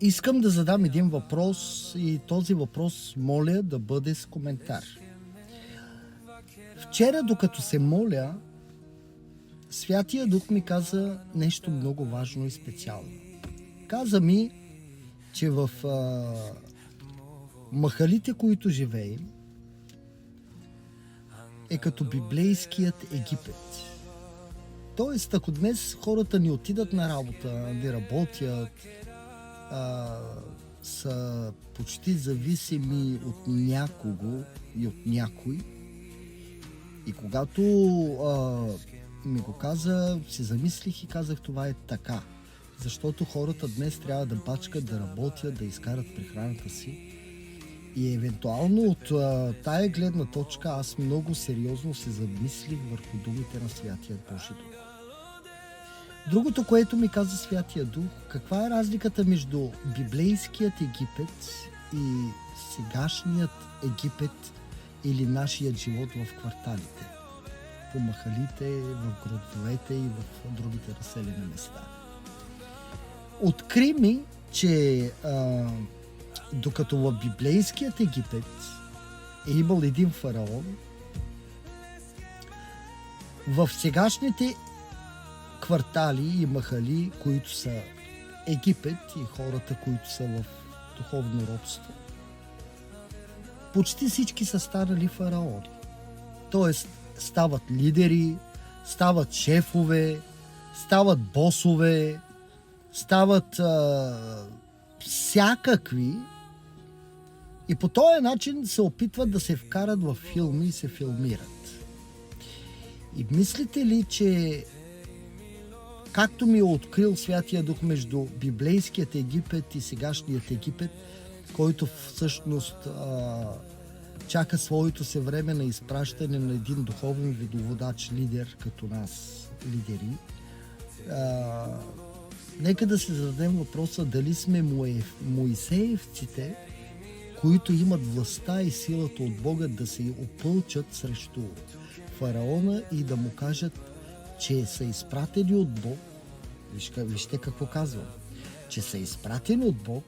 Искам да задам един въпрос и този въпрос моля да бъде с коментар. Вчера, докато се моля, Святия Дух ми каза нещо много важно и специално. Каза ми, че в махалите, които живеем, е като библейският Египет. Тоест, ако днес хората ни отидат на работа, не работят, са почти зависими от някого и от някой, и когато ми го каза, си замислих и казах, това е така. Защото хората днес трябва да бачкат, да работят, да изкарат прехраната си. И евентуално от тая гледна точка аз много сериозно се замислих върху думите на Святия Божи Дух. Другото, което ми каза Святия Дух, каква е разликата между библейският Египет и сегашният Египет или нашият живот в кварталите, по махалите, в градовете и в другите разселени места. Откри ми, че докато в библейският Египет е имал един фараон, в сегашните квартали и махали, които са Египет и хората, които са в духовно робство, почти всички са станали фараони. Тоест, стават лидери, стават шефове, стават босове, стават всякакви и по този начин се опитват да се вкарат в филми и се филмират. И мислите ли, че както ми е открил Святия Дух между библейският Египет и сегашният Египет, който всъщност чака своето се време на изпращане на един духовен видоводач, лидер, като нас, лидери, нека да се зададем въпроса дали сме Моисеевците, които имат властта и силата от Бога да се опълчат срещу фараона и да му кажат, че са изпратени от Бог. Вижте какво казвам. Че са изпратени от Бог,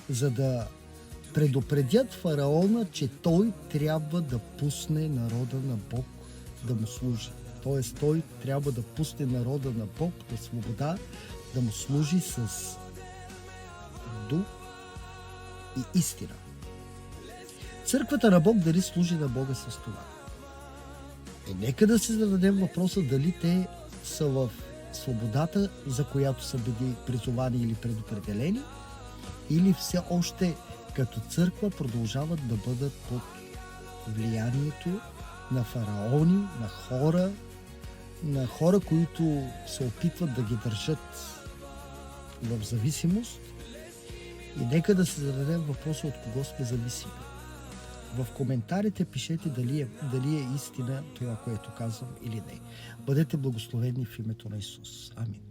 за да предупредят фараона, че той трябва да пусне народа на Бог да му служи. Тоест той трябва да пусне народа на Бог на свобода, да му служи с дух и истина. Църквата на Бог дали служи на Бога с това? Нека да се зададем въпроса дали те са в свободата, за която са били призовани или предопределени, или все още като църква продължават да бъдат под влиянието на фараони, на хора, които се опитват да ги държат в зависимост. И нека да се зададем въпроса от кого сме зависими. В коментарите пишете дали е истина това, което казвам или не. Бъдете благословени в името на Исус. Амин.